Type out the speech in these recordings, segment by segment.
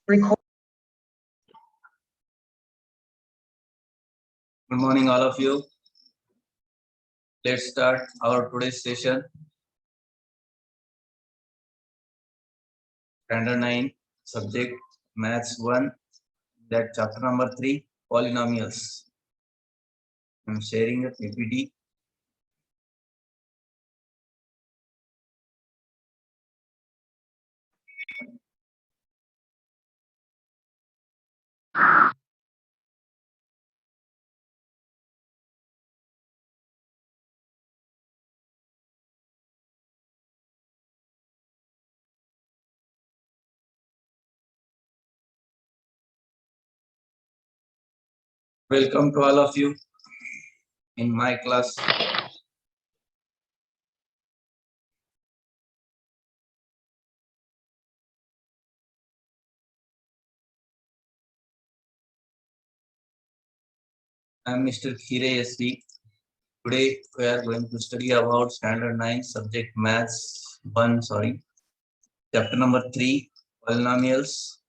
Record. Good morning, all of you. Let's start our today's session. Standard 9, subject Maths 1, that chapter number 3, polynomials. I'm sharing a PPT. Welcome to all of you in my class. I'm Mr. Khire SD. Today we are going to study about standard 9 subject Maths 1, chapter number 3, polynomials.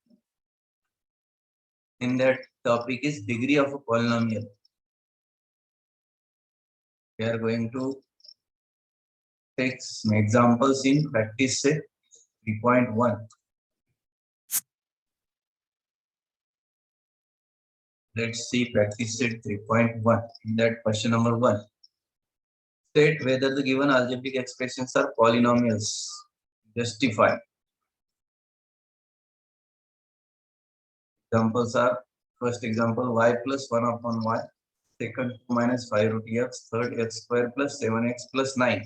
In that topic is degree of a polynomial. We are going to take some examples in practice set 3.1. Let's see practice set 3.1. In that question number 1. State whether the given algebraic expressions are polynomials. Justify. Examples are, first example, y plus 1 upon y. Second, 2 minus 5 root x. Third, x square plus 7x plus 9.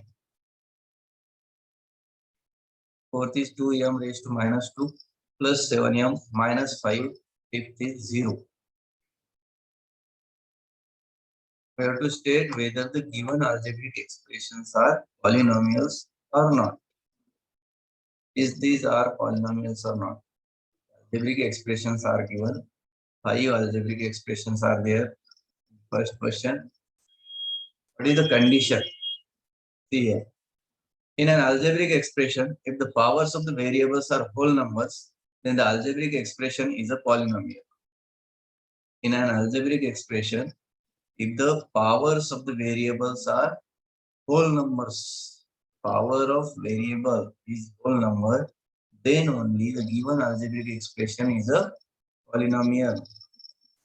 Fourth is 2m raised to minus 2 plus 7m minus 5. Fifth is 0. We have to state whether the given algebraic expressions are polynomials or not. Is these are polynomials or not? Algebraic expressions are given. 5 algebraic expressions are there. First question. What is the condition? See here. In an algebraic expression, if the powers of the variables are whole numbers, then the algebraic expression is a polynomial. In an algebraic expression, if the powers of the variables are whole numbers, power of variable is whole number, then only the given algebraic expression is a polynomial.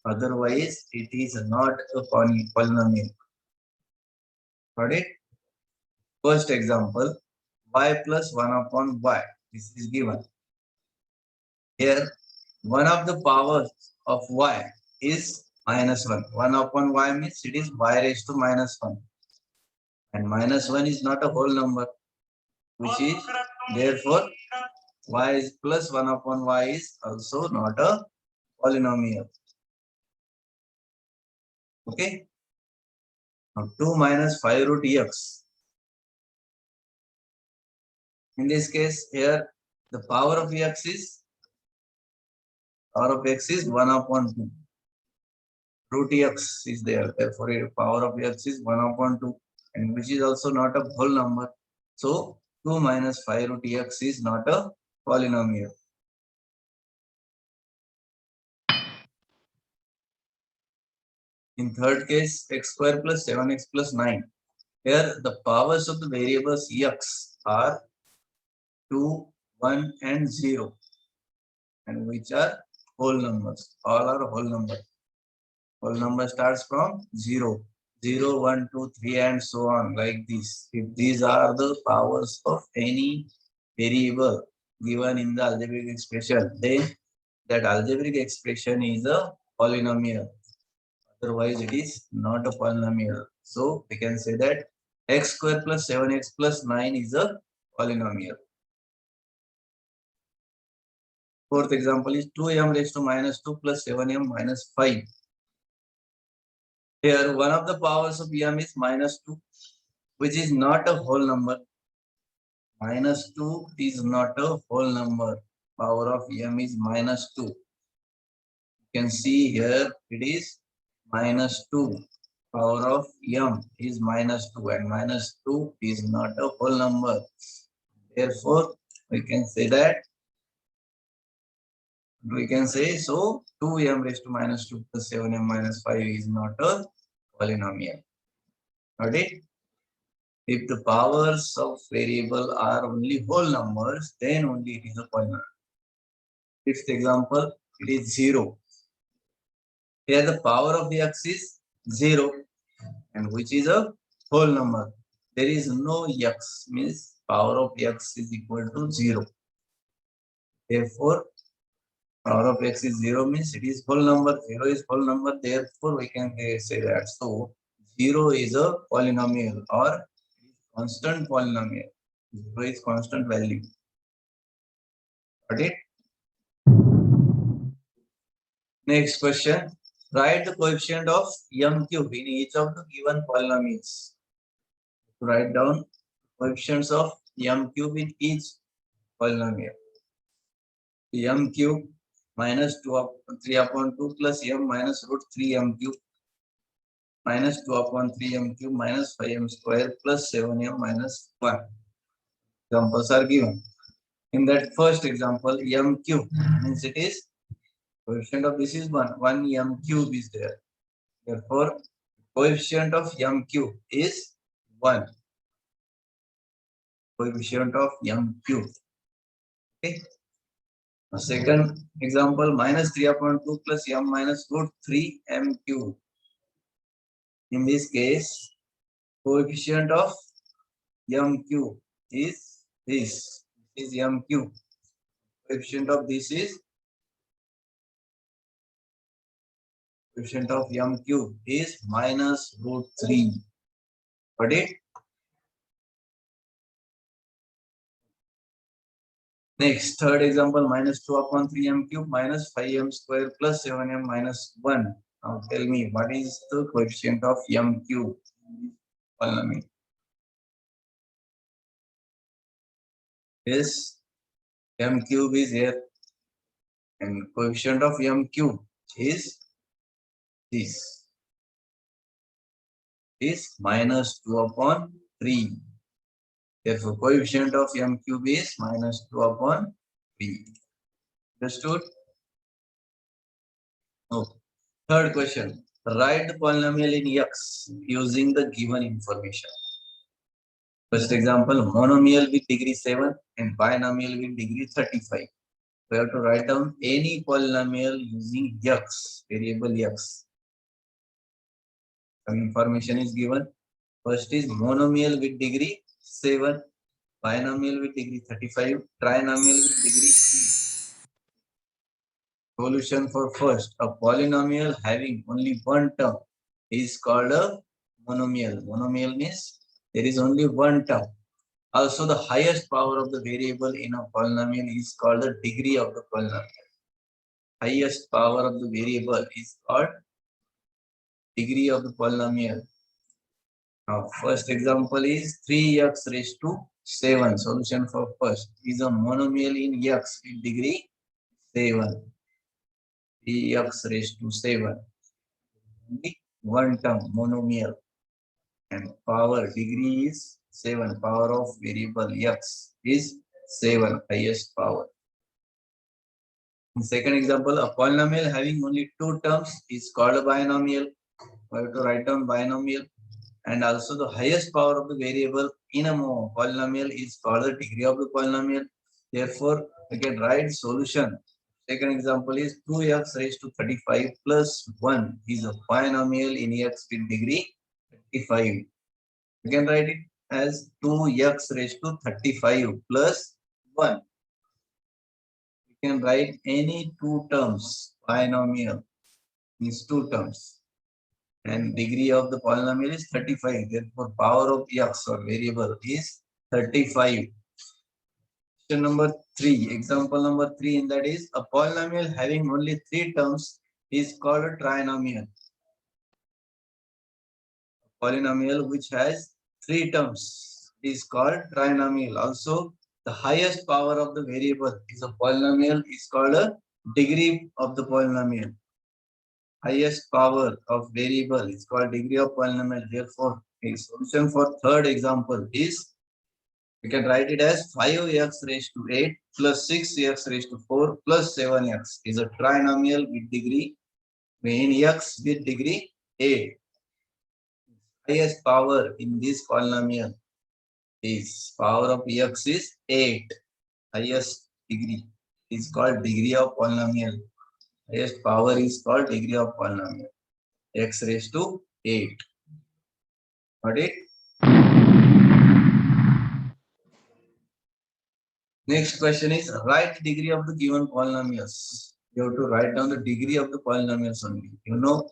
Otherwise, it is not a polynomial. Got it? First example, y plus 1 upon y. This is given. Here, one of the powers of y is minus 1. 1 upon y means it is y raised to minus 1. And minus 1 is not a whole number, which is therefore y is plus 1 upon y is also not a polynomial. Okay. Now 2 minus 5 root x. In this case, here the power of x is 1 upon 2. Root x is there. Therefore, the power of x is 1 upon 2, and which is also not a whole number. So 2 minus 5 root x is not a polynomial. In third case, x square plus 7x plus 9. Here the powers of the variables x are 2, 1 and 0, and which are whole numbers. All are whole numbers. Whole number starts from 0. 0, 1, 2, 3 and so on, like this. If these are the powers of any variable given in the algebraic expression, then that algebraic expression is a polynomial. Otherwise, it is not a polynomial. So, we can say that x square plus 7x plus 9 is a polynomial. Fourth example is 2m raised to minus 2 plus 7m minus 5. Here, one of the powers of m is minus 2, which is not a whole number. Minus 2 is not a whole number. Power of m is minus 2. You can see here it is minus 2. Power of m is minus 2, and minus 2 is not a whole number. Therefore, we can say that We can say so 2m raised to minus 2 plus 7m minus 5 is not a polynomial. Got it? If the powers of variable are only whole numbers, then only it is a polynomial. Fifth example, it is 0. Here the power of the x is 0, and which is a whole number. There is no x, means power of x is equal to 0. Therefore, power of x is 0 means it is whole number. 0 is whole number. Therefore, we can say that. So, 0 is a polynomial or constant polynomial. 0 is constant value. Got it? Next question. Write the coefficient of m cube in each of the given polynomials. Write down coefficients of m cube in each polynomial. M cube minus 3 upon 2 plus m minus root 3m cube minus 2 upon 3m cube minus 5m square plus 7m minus 1. Examples are given. In that first example, m cube means it is coefficient of this is 1. 1m cube is there. Therefore, coefficient of m cube is 1. Coefficient of m cube. Okay. The second example, minus 3 upon 2 plus m minus root 3m cube. In this case, coefficient of m cube is this. This is m cube. Coefficient of this is coefficient of m cube is minus root 3. Got it? Next, third example, minus 2 upon 3m cube minus 5m square plus 7m minus 1. Now tell me, what is the coefficient of m cube? Polynomial. Yes, m cube is here. And coefficient of m cube is this. Is minus 2 upon 3. Therefore, coefficient of m cube is minus 2 upon 3. Understood? No. Third question. Write the polynomial in x using the given information. First example, monomial with degree 7 and binomial with degree 35. We have to write down any polynomial using x, variable x. Some information is given. First is monomial with degree 7, binomial with degree 35, trinomial with degree 3. Solution for first, a polynomial having only one term is called a monomial. Monomial means there is only one term. Also, the highest power of the variable in a polynomial is called the degree of the polynomial. Highest power of the variable is called degree of the polynomial. Now, first example is 3x raised to 7. Solution for first is a monomial in x with degree 7. 3x raised to 7. Only one term, monomial. And power degree is 7. Power of variable x is 7, highest power. In second example, a polynomial having only two terms is called a binomial. We have to write down binomial. And also the highest power of the variable in a polynomial is called the degree of the polynomial. Therefore, we can write solution. Second example is 2x raised to 35 plus 1 is a binomial in x with degree 35. We can write it as 2x raised to 35 plus 1. We can write any two terms, binomial means two terms. And degree of the polynomial is 35. Therefore, power of x or variable is 35. Question number 3. Example number 3 in that is a polynomial having only three terms is called a trinomial. A polynomial which has three terms is called trinomial. Also, the highest power of the variable is a polynomial is called a degree of the polynomial. Highest power of variable is called degree of polynomial. Therefore, a solution for third example is We can write it as 5x raised to 8 plus 6x raised to 4 plus 7x is a trinomial with degree in x with degree 8. Highest power in this polynomial is power of x is 8. Highest degree is called degree of polynomial. Highest power is called degree of polynomial. X raised to 8. Got it? Next question is write degree of the given polynomials. You have to write down the degree of the polynomials only. You know,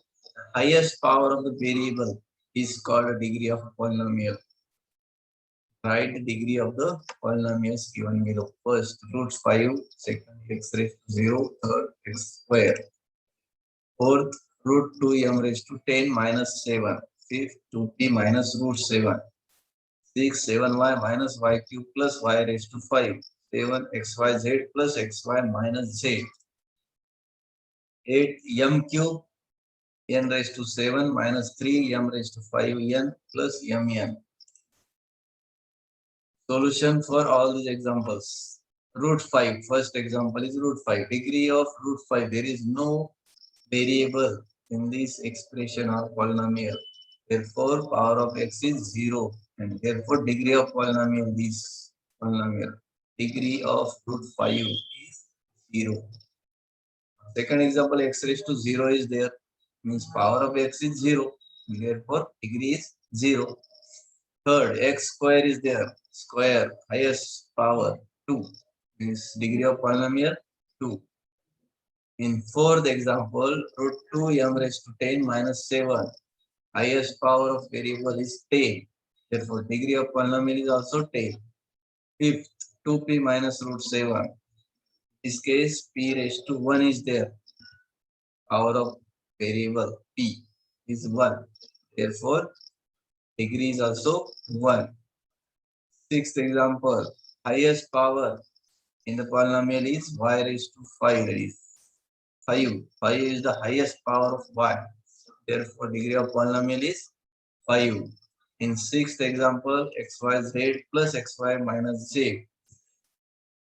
highest power of the variable is called a degree of a polynomial. Write the degree of the polynomials given below. First, root 5, second, x raised to 0, third, x square. Fourth, root 2m raised to 10 minus 7. Fifth, 2p minus root 7. 6, 7y minus y cube plus y raised to 5. 7, xyz plus xy minus z. 8, m cube n raised to 7 minus 3 m raised to 5n plus mn. Solution for all these examples. Root 5, first example is root 5. Degree of root 5, there is no variable in this expression or polynomial. Therefore, power of x is 0 and therefore degree of polynomial is polynomial. Degree of root 5 is 0. Second example, x raised to 0 is there, means power of x is 0, therefore degree is 0. Third, x square is there, square, highest power 2, means degree of polynomial 2. In fourth example, root 2m raised to 10 minus 7, highest power of variable is 10, therefore degree of polynomial is also 10. Fifth, 2p minus root 7, in this case p raised to 1 is there. Power of variable p is 1. Therefore, degree is also 1. Sixth example, highest power in the polynomial is y raised to 5. That is 5. 5 is the highest power of y. Therefore, degree of polynomial is 5. In sixth example, xyz plus xy minus z.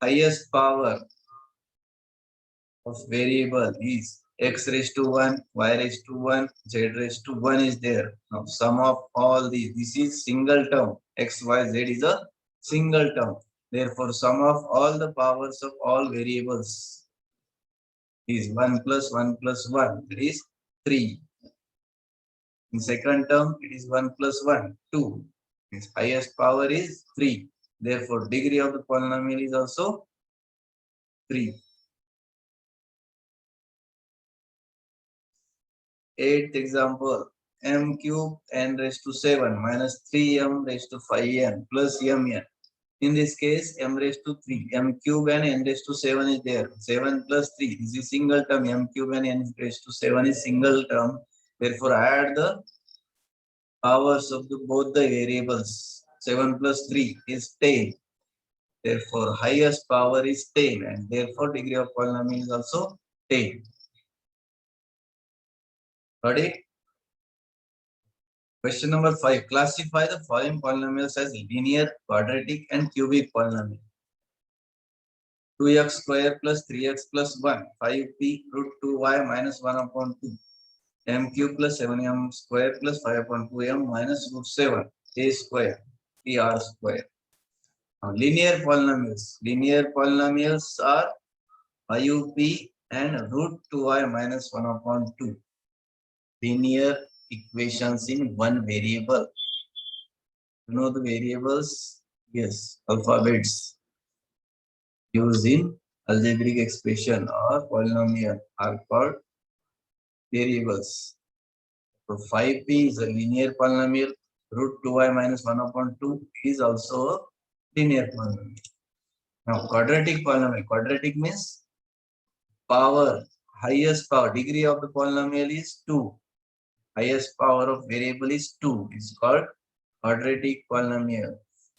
Highest power of variable is x raised to 1, y raised to 1, z raised to 1 is there. Now sum of all these, this is single term. X, y, z is a single term. Therefore, sum of all the powers of all variables is 1 plus 1 plus 1, that is 3. In second term, it is 1 plus 1, 2. Its highest power is 3. Therefore, degree of the polynomial is also 3. Eighth example, m cube n raised to 7 minus 3m raised to 5n plus mn. In this case, m raised to 3, m cube and n raised to 7 is there. 7 plus 3, this is single term, m cube and n raised to 7 is single term. Therefore, add the powers of both the variables. 7 plus 3 is 10. Therefore, highest power is 10 and therefore degree of polynomial is also 10. Got it? Question number 5. Classify the following polynomials as linear, quadratic, and cubic polynomial. 2x square plus 3x plus 1, 5p root 2y minus 1 upon 2, m cube plus 7m square plus 5 upon 2m minus root 7, a square, 3r square. Now, linear polynomials. Linear polynomials are 5p and root 2y minus 1 upon 2. Linear equations in one variable. You know the variables? Yes, alphabets used in algebraic expression or polynomial are called variables. So 5p is a linear polynomial. Root 2y minus 1 upon 2 is also a linear polynomial. Now quadratic polynomial. Quadratic means power, highest power, degree of the polynomial is 2. Highest power of variable is 2. It's called quadratic polynomial.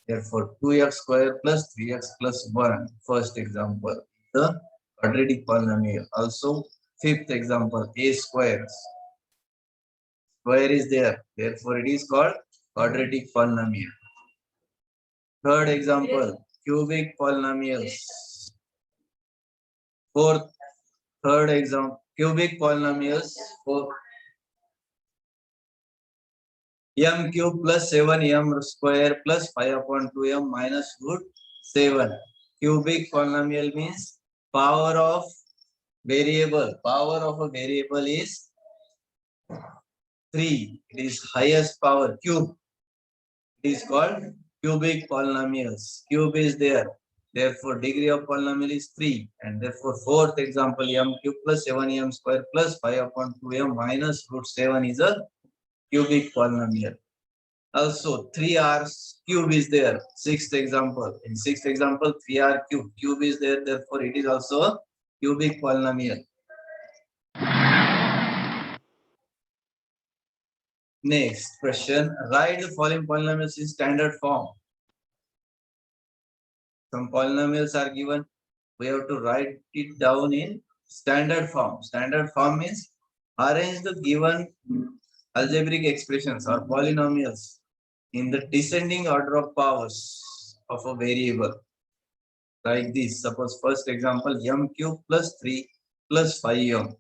Therefore, 2x square plus 3x plus 1, first example, the quadratic polynomial. Also, fifth example, a square. Square is there. Therefore, it is called quadratic polynomial. Third example, cubic polynomials. Fourth, third example, cubic polynomials. Fourth, m cube plus 7m square plus 5 upon 2m minus root 7. Cubic polynomial means power of variable. Power of a variable is 3. It is highest power cube. It is called cubic polynomials. Cube is there. Therefore, degree of polynomial is 3. And therefore, fourth example, m cube plus 7m square plus 5 upon 2m minus root 7 is a cubic polynomial. Also, 3r cube is there. Sixth example. In sixth example, 3r cube. Cube is there. Therefore, it is also a cubic polynomial. Next question. Write the following polynomials in standard form. Some polynomials are given. We have to write it down in standard form. Standard form means arrange the given algebraic expressions or polynomials in the descending order of powers of a variable. Like this. Suppose first example, m cube plus 3 plus 5m.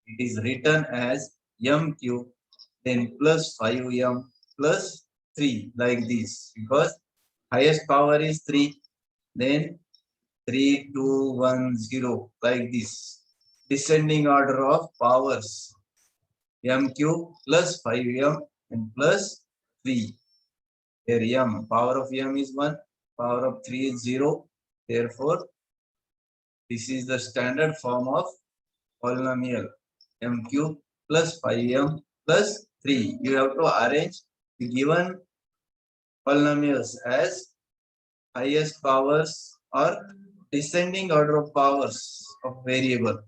It is written as m cube then plus 5m plus 3 like this, because highest power is 3, then 3, 2, 1, 0 like this. Descending order of powers, m cube plus 5m and plus 3. Here m, power of m is 1, power of 3 is 0. Therefore, this is the standard form of polynomial, m cube plus 5m plus 3. You have to arrange the given polynomials as highest powers or descending order of powers of variable.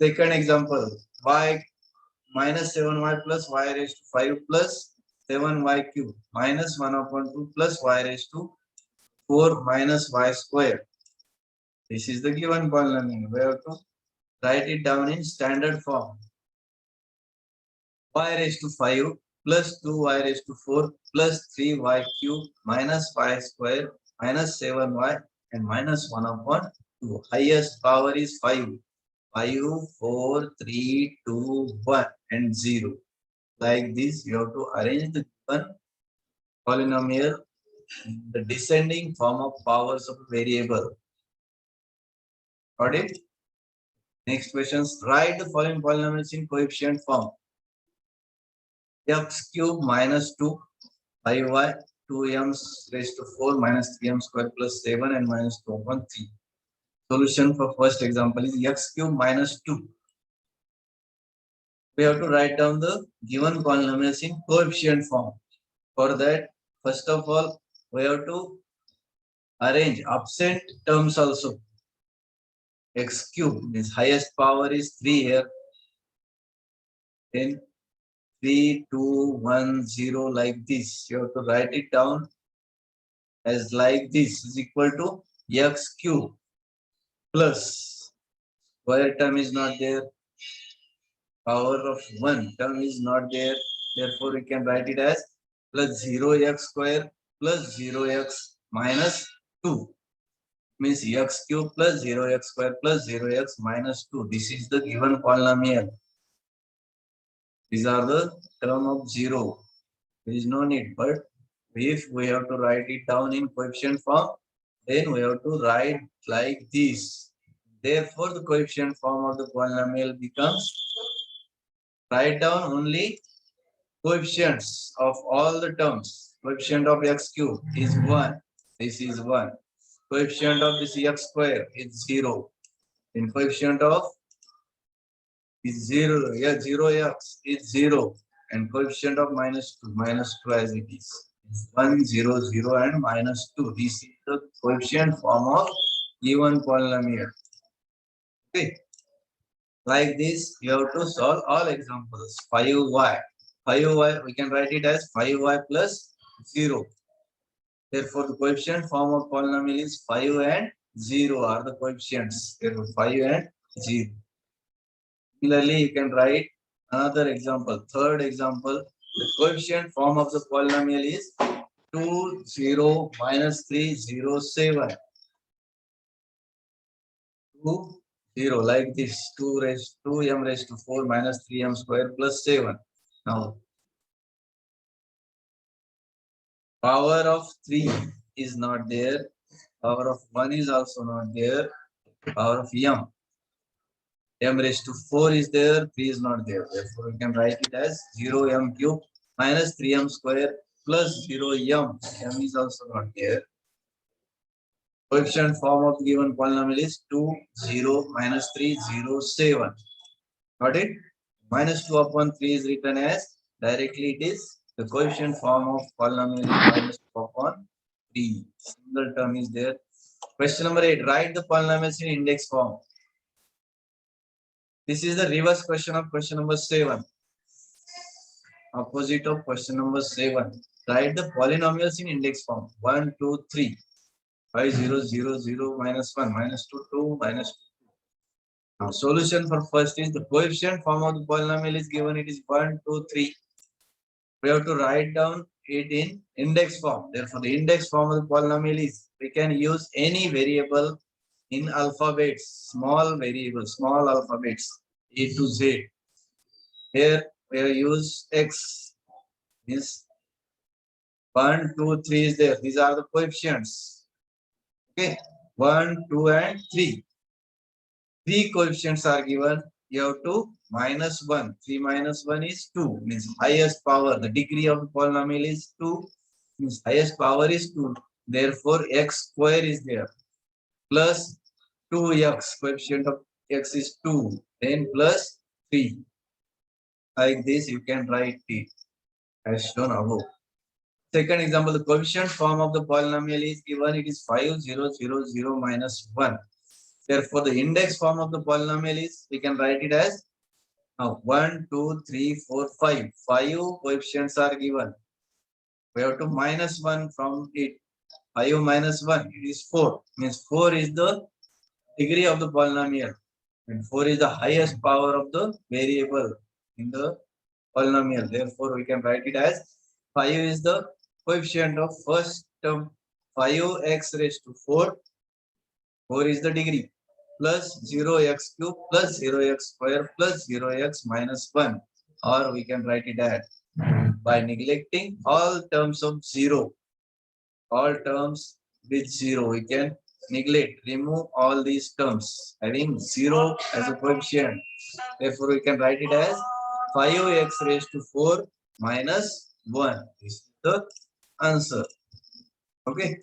Second example, y minus 7y plus y raised to 5 plus 7y cube minus 1 upon 2 plus y raised to 4 minus y square. This is the given polynomial. We have to write it down in standard form. Y raised to 5 plus 2y raised to 4 plus 3y cube minus y square minus 7y and minus 1 upon 2. Highest power is 5. 5, 4, 3, 2, 1 and 0. Like this, you have to arrange the given polynomial in the descending form of powers of variable. Got it? Next questions. Write the following polynomials in coefficient form. X cube minus 2, 5y, 2m raised to 4 minus 3m square plus 7 and minus 2 upon 3. Solution for first example is x cube minus 2. We have to write down the given polynomials in coefficient form. For that, first of all, we have to arrange absent terms also. X cube means highest power is 3 here. Then 3, 2, 1, 0 like this. You have to write it down as like this is equal to x cube plus square term is not there. Power of 1 term is not there. Therefore, we can write it as plus 0x square plus 0x minus 2. Means x cube plus 0x square plus 0x minus 2. This is the given polynomial. These are the term of 0. There is no need, but if we have to write it down in coefficient form, then we have to write like this. Therefore, the coefficient form of the polynomial becomes, write down only coefficients of all the terms. Coefficient of x cube is 1. This is 1. Coefficient of this x square is 0. In coefficient of is 0. Yeah, 0x is 0. And coefficient of minus 2 as it is. 1, 0, 0 and minus 2. This is the coefficient form of given polynomial. Okay. Like this, you have to solve all examples. 5y. 5y, we can write it as 5y plus 0. Therefore, the coefficient form of polynomial is 5 and 0 are the coefficients. Therefore, 5 and 0. Similarly, you can write another example. Third example, the coefficient form of the polynomial is 2, 0, minus 3, 0, 7. 2, 0, like this. 2 m raised to 4 minus 3m square plus 7. Now, power of 3 is not there. Power of 1 is also not there. Power of m raised to 4 is there, 3 is not there. Therefore, we can write it as 0m cube minus 3m square plus 0m. M is also not there. Coefficient form of the given polynomial is 2, 0, minus 3, 0, 7. Got it? Minus 2 upon 3 is written as directly it is the coefficient form of polynomial is minus 2 upon 3. Single term is there. Question number 8. Write the polynomials in index form. This is the reverse question of question number 7. Opposite of question number 7. Write the polynomials in index form. 1, 2, 3. 5, 0, 0, 0, minus 1, minus 2, 2, minus 2. Now, solution for first is the coefficient form of the polynomial is given. It is 1, 2, 3. We have to write down it in index form. Therefore, the index form of the polynomial is we can use any variable in alphabets, small variables, small alphabets, A to Z. Here we use X. Is 1, 2, 3 is there. These are the coefficients. Okay, 1, 2, and 3. 3 coefficients are given. You have to minus 1. 3 minus 1 is 2. Means highest power. The degree of the polynomial is 2. Means highest power is 2. Therefore, x square is there. Plus 2x. Coefficient of x is 2. Then plus 3. Like this, you can write it as shown above. Second example, the coefficient form of the polynomial is given. It is 5, 0, 0, 0, minus 1. Therefore, the index form of the polynomial is, we can write it as 1, 2, 3, 4, 5. 5 coefficients are given. We have to minus 1 from it. 5 minus 1, it is 4. Means 4 is the degree of the polynomial. And 4 is the highest power of the variable in the polynomial. Therefore, we can write it as 5 is the coefficient of first term. 5x raised to 4. 4 is the degree. Plus 0x cube plus 0x square plus 0x minus 1. Or we can write it as by neglecting all terms of 0. All terms with 0. We can neglect, remove all these terms having 0 as a coefficient. Therefore, we can write it as 5x raised to 4 minus 1. This is the answer. Okay.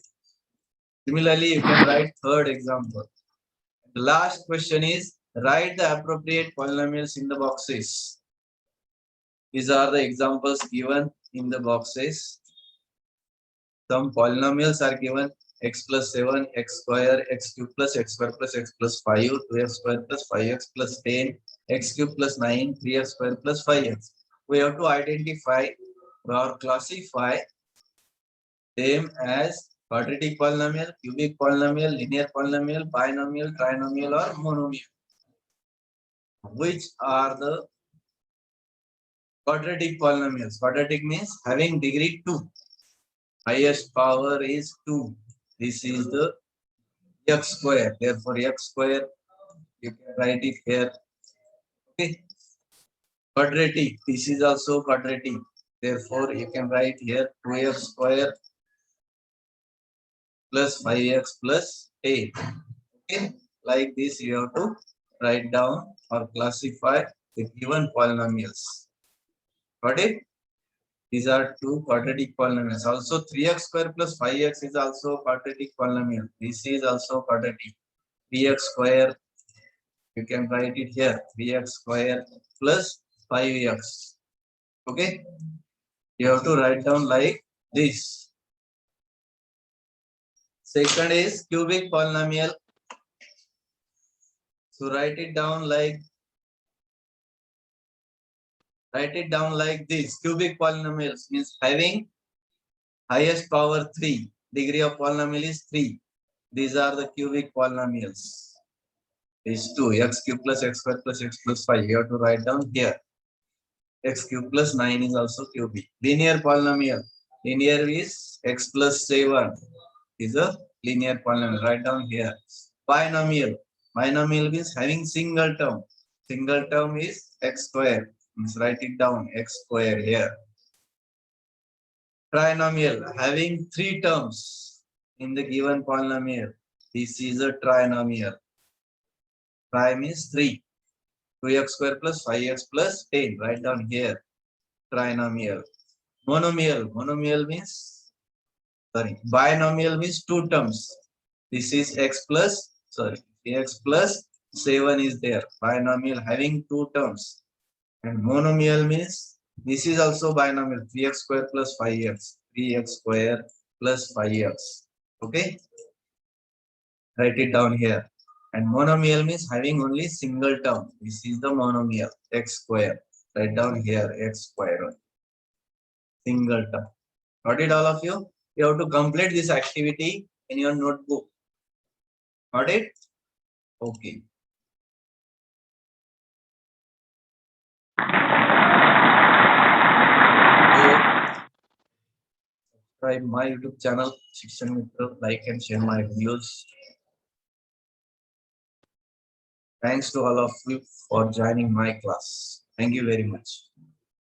Similarly, you can write third example. The last question is write the appropriate polynomials in the boxes. These are the examples given in the boxes. Some polynomials are given x plus 7, x square, x cube plus x square plus x plus 5, 2x square plus 5x plus 10, x cube plus 9, 3x square plus 5x. We have to identify or classify them as quadratic polynomial, cubic polynomial, linear polynomial, binomial, trinomial, or monomial. Which are the quadratic polynomials? Quadratic means having degree 2. Highest power is 2. This is the x square. Therefore, x square, you can write it here. Okay. Quadratic. This is also quadratic. Therefore, you can write here 2x square plus 5x plus 8. Okay. Like this, you have to write down or classify the given polynomials. Got it? These are two quadratic polynomials. Also, 3x square plus 5x is also quadratic polynomial. This is also quadratic. 3x square, you can write it here. 3x square plus 5x. Okay? You have to write down like this. Second is cubic polynomial. So write it down like this. Cubic polynomials means having highest power 3. Degree of polynomial is 3. These are the cubic polynomials. Is 2. X cube plus x square plus x plus 5. You have to write down here. X cube plus 9 is also cubic. Linear polynomial Linear is x plus 7 is a linear polynomial. Write down here. Binomial. Binomial means having single term. Single term is x square. Let's write it down, x square here. Trinomial, having three terms in the given polynomial. This is a trinomial. Tri means 3. 2x square plus 5x plus 10. Write down here. Trinomial. Monomial. Monomial means, binomial means two terms. This is x plus, x plus 7 is there. Binomial having two terms. And monomial means this is also binomial. 3x square plus 5x. 3x square plus 5x. Okay. Write it down here. And monomial means having only single term. This is the monomial. X square. Write down here. X square. Single term. Got it, all of you? You have to complete this activity in your notebook. Got it? Okay. Subscribe my YouTube channel, Shikshan Mitra, like and share my videos. Thanks to all of you for joining my class. Thank you very much.